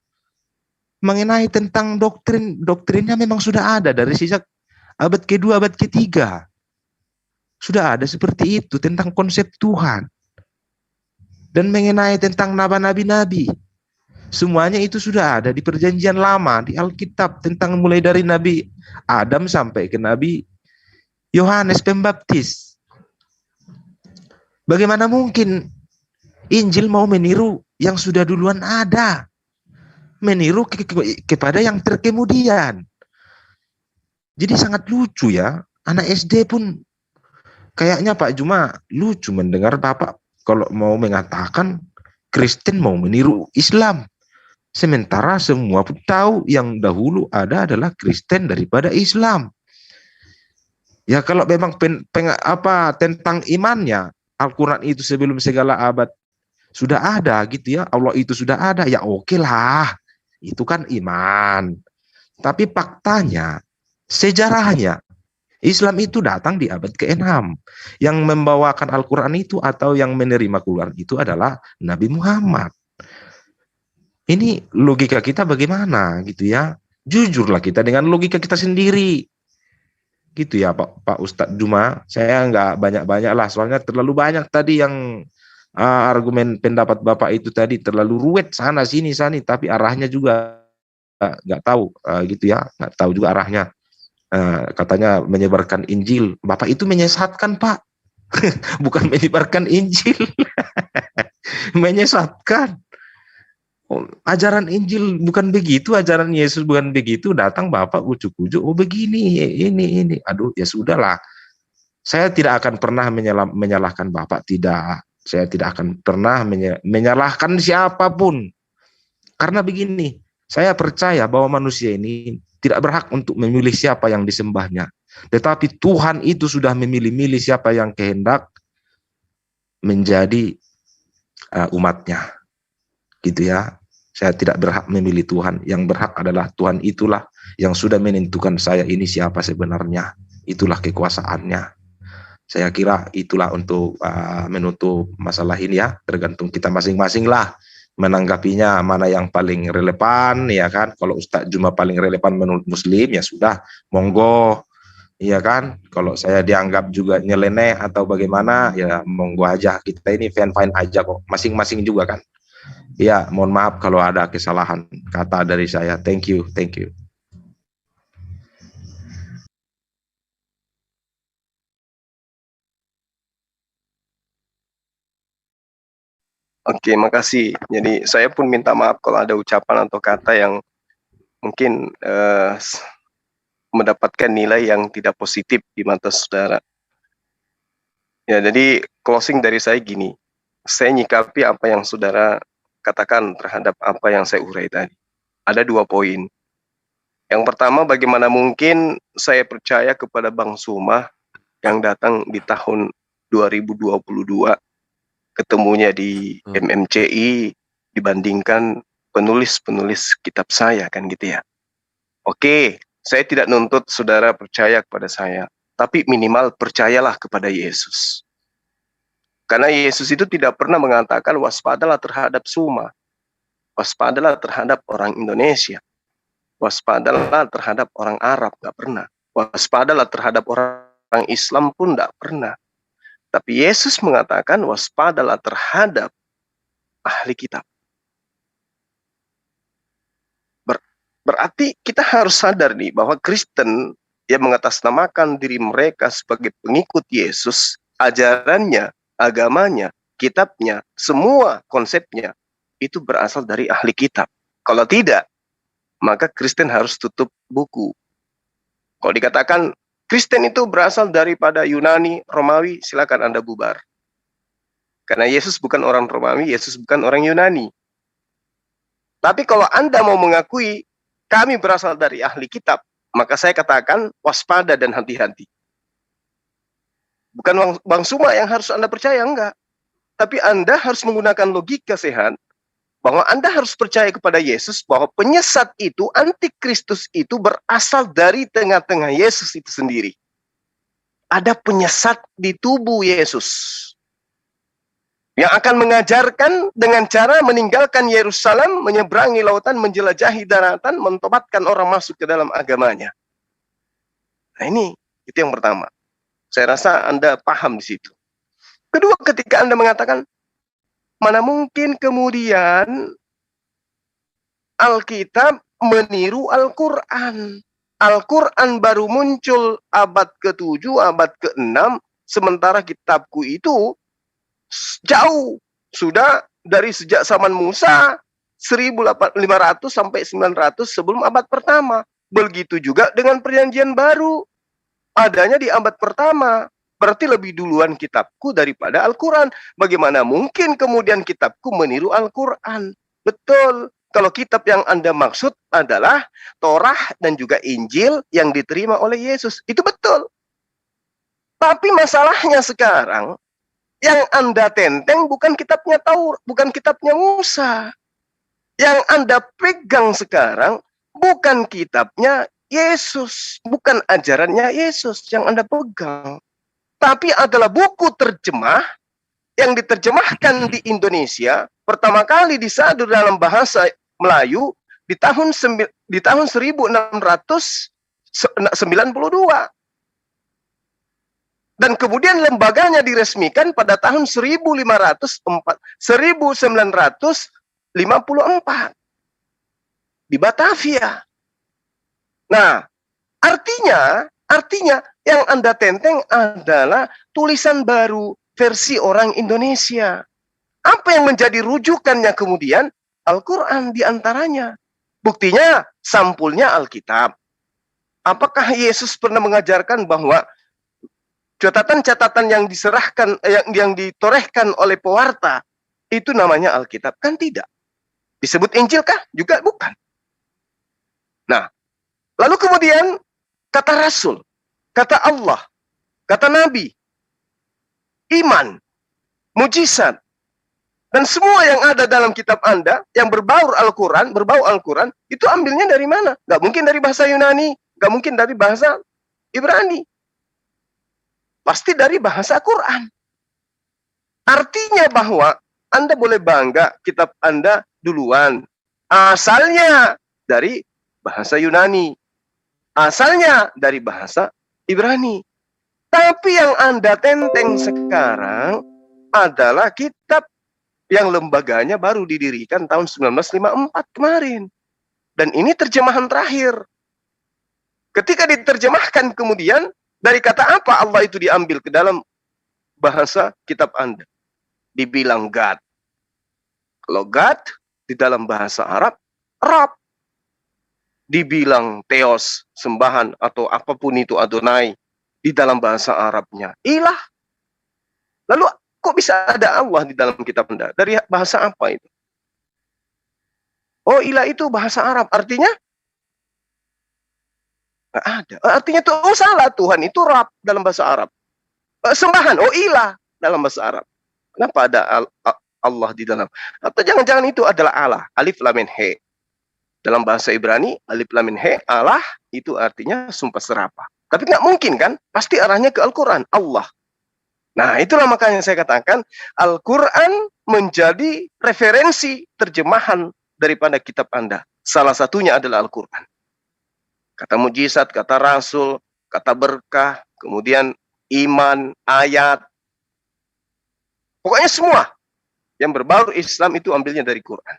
Mengenai tentang doktrinnya memang sudah ada dari sejak abad ke-2, abad ke-3. Sudah ada seperti itu tentang konsep Tuhan. Dan mengenai tentang nabi-nabi, semuanya itu sudah ada di perjanjian lama, di Alkitab, tentang mulai dari Nabi Adam sampai ke Nabi Yohanes Pembaptis. Bagaimana mungkin Injil mau meniru yang sudah duluan ada? Meniru kepada yang terkemudian. Jadi sangat lucu ya. Anak SD pun kayaknya Pak Juma lucu mendengar Bapak kalau mau mengatakan Kristen mau meniru Islam. Sementara semua pun tahu yang dahulu ada adalah Kristen daripada Islam. Ya kalau memang tentang imannya, Al-Quran itu sebelum segala abad sudah ada gitu ya, Allah itu sudah ada, ya oke lah, itu kan iman. Tapi faktanya, sejarahnya, Islam itu datang di abad ke-6. Yang membawakan Al-Quran itu atau yang menerima Quran itu adalah Nabi Muhammad. Ini logika kita bagaimana gitu ya? Jujurlah kita dengan logika kita sendiri. Gitu ya Pak Ustadz Juma. Saya nggak banyak-banyak lah, soalnya terlalu banyak tadi yang argumen pendapat Bapak itu tadi terlalu ruwet sana sini, tapi arahnya juga nggak tahu gitu ya, nggak tahu juga arahnya. Katanya menyebarkan Injil. Bapak itu menyesatkan Pak, bukan menyebarkan Injil. Menyesatkan. Ajaran Injil bukan begitu, ajaran Yesus bukan begitu, datang Bapak ujuk-ujuk, oh begini, ini. Aduh, ya sudahlah. Saya tidak akan pernah menyalahkan Bapak, tidak. Saya tidak akan pernah menyalahkan siapapun. Karena begini, saya percaya bahwa manusia ini tidak berhak untuk memilih siapa yang disembahnya. Tetapi Tuhan itu sudah memilih-milih siapa yang kehendak menjadi umatnya. Gitu ya. Saya tidak berhak memilih Tuhan. Yang berhak adalah Tuhan, itulah yang sudah menentukan saya ini siapa sebenarnya. Itulah kekuasaannya. Saya kira itulah untuk menutup masalah ini ya. Tergantung kita masing-masing lah menanggapinya, mana yang paling relevan ya kan. Kalau Ustadz Juma paling relevan menurut Muslim, ya sudah, monggo. Iya kan, kalau saya dianggap juga nyeleneh atau bagaimana, ya monggo aja. Kita ini fine-fine aja kok, masing-masing juga kan. Ya, mohon maaf kalau ada kesalahan kata dari saya. Thank you. Oke, makasih. Jadi saya pun minta maaf kalau ada ucapan atau kata yang mungkin mendapatkan nilai yang tidak positif di mata saudara. Ya, jadi closing dari saya gini. Saya nyikapi apa yang saudara katakan terhadap apa yang saya urai tadi. Ada 2 poin. Yang pertama, bagaimana mungkin saya percaya kepada Bang Suma yang datang di tahun 2022, ketemunya di MMCI dibandingkan penulis-penulis kitab saya, kan gitu ya. Oke, saya tidak nuntut saudara percaya kepada saya, tapi minimal percayalah kepada Yesus. Karena Yesus itu tidak pernah mengatakan waspadalah terhadap Suma, waspadalah terhadap orang Indonesia, waspadalah terhadap orang Arab, nggak pernah. Waspadalah terhadap orang Islam pun nggak pernah. Tapi Yesus mengatakan waspadalah terhadap ahli kitab. Berarti kita harus sadar nih bahwa Kristen yang mengatasnamakan diri mereka sebagai pengikut Yesus, ajarannya, agamanya, kitabnya, semua konsepnya itu berasal dari ahli kitab. Kalau tidak, maka Kristen harus tutup buku. Kalau dikatakan Kristen itu berasal daripada Yunani, Romawi, silakan Anda bubar. Karena Yesus bukan orang Romawi, Yesus bukan orang Yunani. Tapi kalau Anda mau mengakui kami berasal dari ahli kitab, maka saya katakan waspada dan hati-hati. Bukan Bang Suma yang harus Anda percaya, enggak. Tapi Anda harus menggunakan logika sehat, bahwa Anda harus percaya kepada Yesus, bahwa penyesat itu, antikristus itu berasal dari tengah-tengah Yesus itu sendiri. Ada penyesat di tubuh Yesus yang akan mengajarkan dengan cara meninggalkan Yerusalem, menyeberangi lautan, menjelajahi daratan, mentobatkan orang masuk ke dalam agamanya. Nah ini, itu yang pertama. Saya rasa Anda paham di situ. Kedua, ketika Anda mengatakan, mana mungkin kemudian Alkitab meniru Al-Quran. Al-Quran baru muncul abad ke-7, abad ke-6, sementara kitabku itu jauh. Sudah dari sejak zaman Musa, 1500 sampai 900 sebelum abad pertama. Begitu juga dengan perjanjian baru. Adanya di abad pertama. Berarti lebih duluan kitabku daripada Al-Quran. Bagaimana mungkin kemudian kitabku meniru Al-Quran? Betul. kalau kitab yang Anda maksud adalah Torah dan juga Injil yang diterima oleh Yesus. Itu betul. Tapi masalahnya sekarang, yang Anda tenteng bukan kitabnya Taurat, bukan kitabnya Musa. Yang Anda pegang sekarang bukan kitabnya Yesus, bukan ajarannya Yesus yang Anda pegang. Tapi adalah buku terjemah yang diterjemahkan di Indonesia pertama kali disadur dalam bahasa Melayu di tahun 1692 dan kemudian lembaganya diresmikan pada tahun 1954 di Batavia. Nah, artinya yang Anda tenteng adalah tulisan baru versi orang Indonesia. Apa yang menjadi rujukannya kemudian? Al-Quran diantaranya. Buktinya, sampulnya Alkitab. Apakah Yesus pernah mengajarkan bahwa catatan-catatan yang diserahkan, yang ditorehkan oleh pewarta, itu namanya Alkitab? Kan tidak. Disebut Injil kah? Juga bukan. Nah, lalu kemudian kata Rasul, kata Allah, kata Nabi, iman, mujizat, dan semua yang ada dalam kitab Anda yang berbau Al-Quran, itu ambilnya dari mana? Gak mungkin dari bahasa Yunani, gak mungkin dari bahasa Ibrani. Pasti dari bahasa Quran. Artinya bahwa Anda boleh bangga kitab Anda duluan. Asalnya dari bahasa Yunani. Asalnya dari bahasa Ibrani. Tapi yang Anda tenteng sekarang adalah kitab yang lembaganya baru didirikan tahun 1954 kemarin. Dan ini terjemahan terakhir. Ketika diterjemahkan kemudian, dari kata apa Allah itu diambil ke dalam bahasa kitab Anda? Dibilang God. Kalau God di dalam bahasa Arab, Rab. Dibilang Theos, sembahan atau apapun itu Adonai, di dalam bahasa Arabnya ilah. Lalu kok bisa ada Allah di dalam kitab Anda? Dari bahasa apa itu? Oh, ilah itu bahasa Arab. Artinya? Nggak ada. Artinya itu, oh salah, Tuhan itu Rab dalam bahasa Arab. Sembahan, oh ilah dalam bahasa Arab. Kenapa ada Allah di dalam? Atau jangan-jangan itu adalah Allah. Alif Lam Mim He. Dalam bahasa Ibrani, Alif Lam Mim He, Allah itu artinya sumpah serapah. Tapi nggak mungkin kan? Pasti arahnya ke Al-Quran, Allah. Nah, itulah makanya saya katakan Al-Quran menjadi referensi terjemahan daripada kitab Anda. Salah satunya adalah Al-Quran. Kata mujizat, kata rasul, kata berkah, kemudian iman, ayat. Pokoknya semua yang berbau Islam itu ambilnya dari Quran.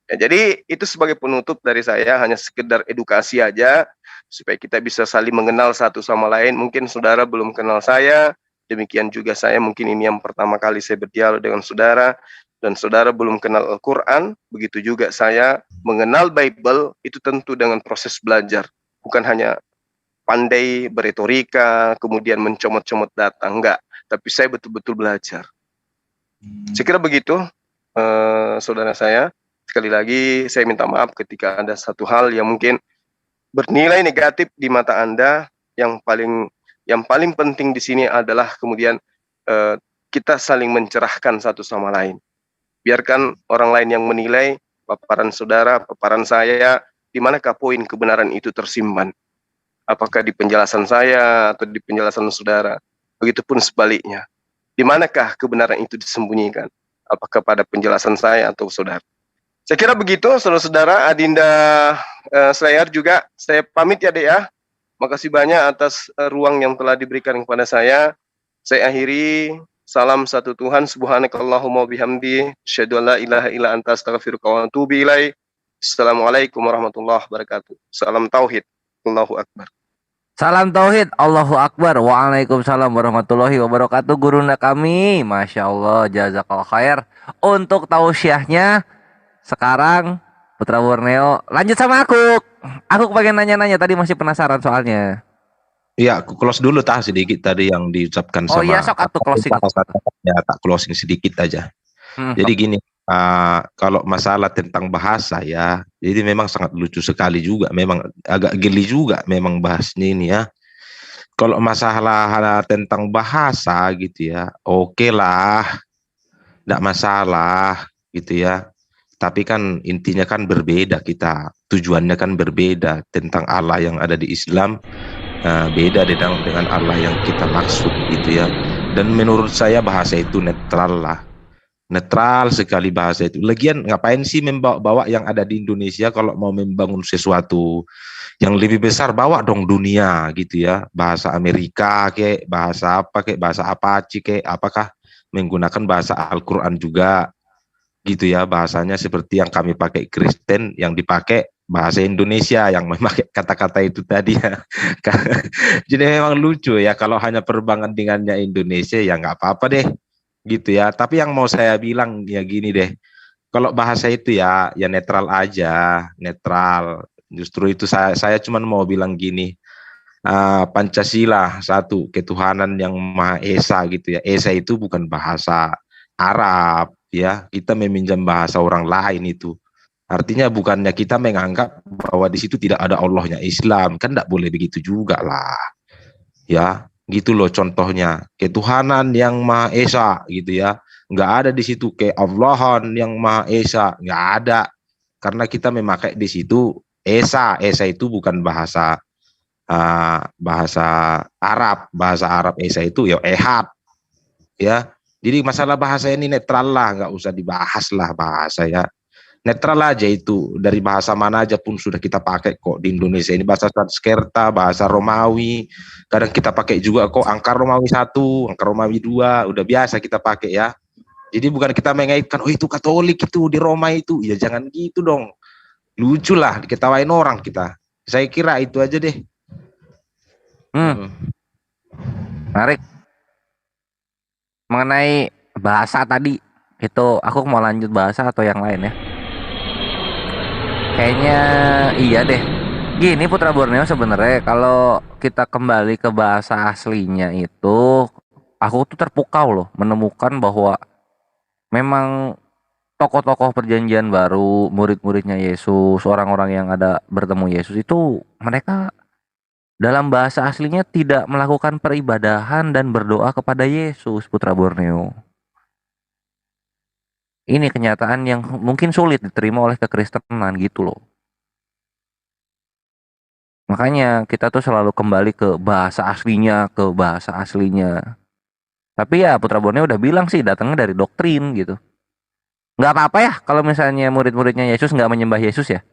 Ya, jadi itu sebagai penutup dari saya, hanya sekedar edukasi aja supaya kita bisa saling mengenal satu sama lain. Mungkin saudara belum kenal saya, demikian juga saya mungkin ini yang pertama kali saya berdialog dengan saudara, dan saudara belum kenal Al-Quran, begitu juga saya mengenal Bible itu tentu dengan proses belajar, bukan hanya pandai beretorika, kemudian mencomot-comot data, enggak, tapi saya betul-betul belajar. Saya kira begitu, saudara saya. Sekali lagi saya minta maaf ketika ada satu hal yang mungkin bernilai negatif di mata Anda. Yang paling penting di sini adalah kemudian kita saling mencerahkan satu sama lain. Biarkan orang lain yang menilai paparan saudara, paparan saya, di manakah poin kebenaran itu tersimpan. Apakah di penjelasan saya atau di penjelasan saudara. Begitupun sebaliknya. Di manakah kebenaran itu disembunyikan. Apakah pada penjelasan saya atau saudara. Saya kira begitu, saudara-saudara. Adinda Slayer juga, saya pamit ya, Dek ya. Makasih banyak atas ruang yang telah diberikan kepada saya. Saya akhiri, salam satu Tuhan, subhanakallahumma bihamdi, asyhadu an la ilaha illa anta astaghfiruka wa atubu ilaik. Assalamualaikum warahmatullahi wabarakatuh. Salam tauhid. Allahu akbar. Salam tauhid, Allahu akbar. Waalaikumsalam warahmatullahi wabarakatuh. Gurunda kami, Masya Allah, jazakallah khair. Untuk tausiahnya sekarang Putra Borneo lanjut sama aku. Aku pengen nanya-nanya, tadi masih penasaran soalnya. Iya, aku close dulu sedikit tadi yang diucapkan Oh sama. iya, sok atuh closing. Ya, tak closing sedikit aja. Jadi gini, Kalau masalah tentang bahasa ya, jadi memang sangat lucu sekali juga, memang agak geli juga memang bahasnya ini ya. Kalau masalah tentang bahasa gitu ya, oke lah, tidak masalah gitu ya. Tapi kan intinya kan berbeda kita, tujuannya kan berbeda tentang Allah yang ada di Islam, beda dengan Allah yang kita maksud gitu ya. Dan menurut saya bahasa itu netral lah, netral sekali bahasa itu. Lagian ngapain sih membawa yang ada di Indonesia kalau mau membangun sesuatu yang lebih besar, bawa dong dunia gitu ya. Bahasa Amerika kayak bahasa apa kayak bahasa Apache kayak apakah menggunakan bahasa Al-Qur'an juga gitu ya, bahasanya seperti yang kami pakai Kristen, yang dipakai bahasa Indonesia yang memakai kata-kata itu tadi ya. Jadi memang lucu ya kalau hanya perbandingannya Indonesia, ya nggak apa-apa deh gitu ya. Tapi yang mau saya bilang ya gini deh, kalau bahasa itu ya netral aja, netral. Justru itu saya cuma mau bilang gini, Pancasila satu, ketuhanan yang Maha Esa gitu ya. Esa itu bukan bahasa Arab ya, kita meminjam bahasa orang lain itu. Artinya bukannya kita menganggap bahwa di situ tidak ada Allahnya Islam, kan tidak boleh begitu juga lah. Ya, gitu loh contohnya. Ketuhanan yang Maha Esa gitu ya. Nggak ada di situ kayak Allahan yang Maha Esa, nggak ada. Karena kita memakai di situ Esa. Esa itu bukan bahasa Arab. Bahasa Arab Esa itu ya Ehad ya. Jadi masalah bahasa ini netral lah, nggak usah dibahas lah bahasa ya. Netral aja itu, dari bahasa mana aja pun sudah kita pakai kok di Indonesia ini. Bahasa Sanskerta, bahasa Romawi, kadang kita pakai juga kok angka Romawi 1, angka Romawi 2, udah biasa kita pakai ya. Jadi bukan kita mengaitkan, oh itu Katolik itu di Roma itu, ya jangan gitu dong. Lucu lah, diketawain orang kita. Saya kira itu aja deh. Menarik. Mengenai bahasa tadi, itu aku mau lanjut bahasa atau yang lain ya? Kayaknya iya deh. Gini Putra Borneo, sebenarnya kalau kita kembali ke bahasa aslinya itu, aku tuh terpukau loh menemukan bahwa memang tokoh-tokoh perjanjian baru, murid-muridnya Yesus, orang-orang yang ada bertemu Yesus itu, mereka dalam bahasa aslinya tidak melakukan peribadahan dan berdoa kepada Yesus, Putra Borneo. Ini kenyataan yang mungkin sulit diterima oleh kekristenan gitu loh. Makanya kita tuh selalu kembali ke bahasa aslinya, ke bahasa aslinya. Tapi ya Putra Borneo udah bilang sih datangnya dari doktrin gitu. Nggak apa-apa ya kalau misalnya murid-muridnya Yesus nggak menyembah Yesus ya.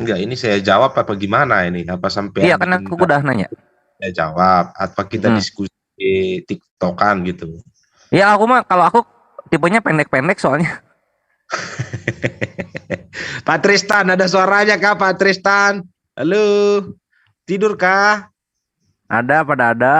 Enggak, ini saya jawab apa gimana ini? Apa sampai Iya kan aku udah nanya. saya jawab? Apa kita diskusi TikTokan gitu? Ya aku mah kalau aku tipenya pendek-pendek soalnya. Pak Tristan, ada suaranya kah Pak Tristan? Halo, tidur kah? Ada pada ada.